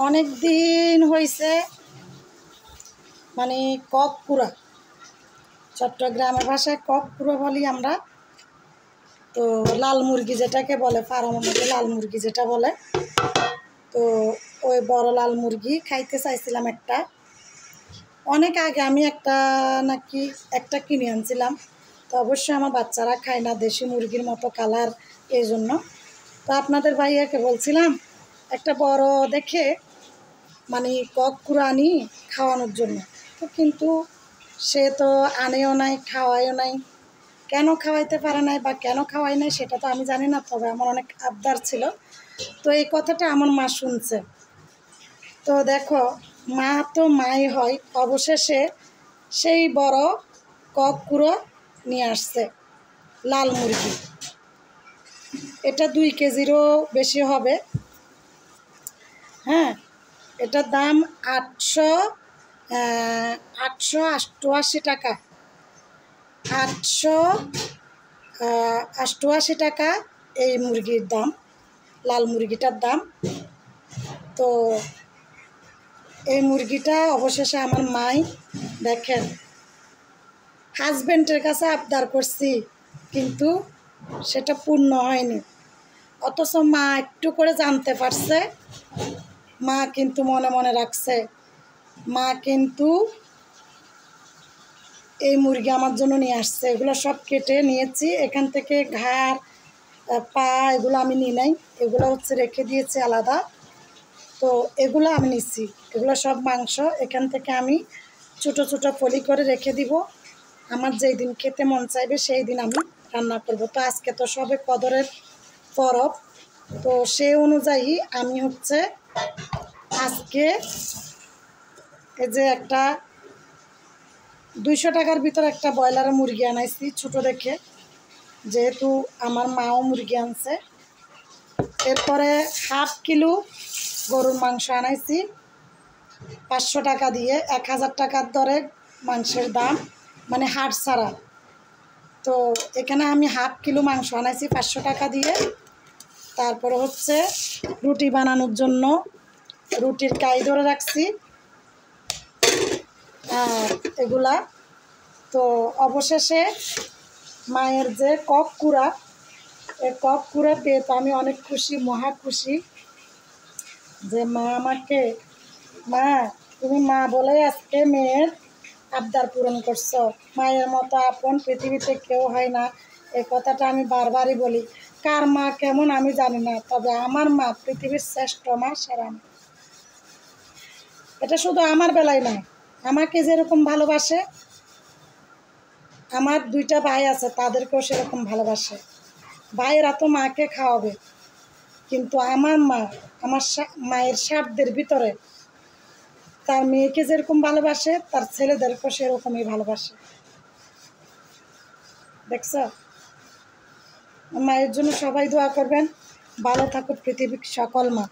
অনেক দিন হয়েছে মানে কক কুড়া, চট্টগ্রামের ভাষায় কক কুড়া বলি আমরা। তো লাল মুরগি যেটাকে বলে, ফার্মের মধ্যে লাল মুরগি যেটা বলে, তো ওই বড় লাল মুরগি খাইতে চাইছিলাম একটা। অনেক আগে আমি একটা কিনে আনছিলাম। তো অবশ্যই আমার বাচ্চারা খায় না, দেশি মুরগির মতো কালার, এই জন্য। তো আপনাদের ভাইয়াকে বলছিলাম একটা বড় দেখে মানে কক কুড়া আনি খাওয়ানোর জন্য। তো কিন্তু সে তো আনেও নাই, খাওয়ায়ও নাই। কেন খাওয়াইতে পারে নাই বা কেন খাওয়াই নাই সেটা তো আমি জানি না, তবে আমার অনেক আবদার ছিল। তো এই কথাটা আমার মা শুনছে। তো দেখো, মা তো মাই হয়, অবশেষে সেই বড় কক কুড়ো নিয়ে আসছে, লাল মুরগি। এটা 2 কেজিরও বেশি হবে। হ্যাঁ, এটার দাম 888 টাকা। 888 টাকা এই মুরগির দাম, লাল মুরগিটার দাম। তো এই মুরগিটা অবশেষে আমার মাই, দেখেন, হাজব্যান্ডের কাছে আবদার করছি কিন্তু সেটা পূর্ণ হয়নি। অথচ মা একটু করে জানতে পারছে, মা কিন্তু মনে মনে রাখছে। মা কিন্তু এই মুরগি আমার জন্য নিয়ে আসছে। এগুলো সব কেটে নিয়েছি, এখান থেকে ঘাড়, পা এগুলো আমি নিই নাই, এগুলো হচ্ছে রেখে দিয়েছি আলাদা। তো এগুলো আমি নিচ্ছি, এগুলো সব মাংস। এখান থেকে আমি ছোটো ছোটো ফলি করে রেখে দিব। আমার যেই দিন খেতে মন চাইবে সেই দিন আমি রান্না করব। তো আজকে তো সবে কদরের পরব, তো সেই অনুযায়ী আমি হচ্ছে আজকে এই যে একটা 200 টাকার ভিতর একটা ব্রয়লারের মুরগি আনাইছি ছোটো দেখে, যেহেতু আমার মাও মুরগি আনছে। এরপরে 1/2 কিলো গরুর মাংস আনাইছি 500 টাকা দিয়ে। 1000 টাকার দরে মাংসের দাম, মানে হাড় ছাড়া। তো এখানে আমি 1/2 কিলো মাংস আনাইছি 500 টাকা দিয়ে। তারপরে হচ্ছে রুটি বানানোর জন্য রুটির কাই ধরে রাখছি আর এগুলা। তো অবশেষে মায়ের যে কক কুড়া, এই কক কুড়া পেয়ে তো আমি অনেক খুশি, মহা খুশি। যে মা আমাকে, মা তুমি মা বলে আজকে মেয়ের আবদার পূরণ করছো। মায়ের মতো আপন পৃথিবীতে কেউ হয় না, এই কথাটা আমি বারবারই বলি। কার মা কেমন আমি জানি না, তবে আমার মা পৃথিবীর শ্রেষ্ঠ মা, সেরা মা। এটা শুধু আমার বেলায় নয়, আমাকে যেরকম ভালোবাসে, আমার 2টা ভাই আছে, তাদেরকেও সেরকম ভালোবাসে। ভাইয়েরা তো মাকে খাওয়াবে, কিন্তু আমার মা, আমার মায়ের স্বার্থের ভিতরে তার মেয়েকে যেরকম ভালোবাসে, তার ছেলেদেরকেও সেরকমই ভালোবাসে। দেখছ? মায়ের জন্য সবাই দোয়া করবেন, ভালো থাকুক পৃথিবীর সকল মা।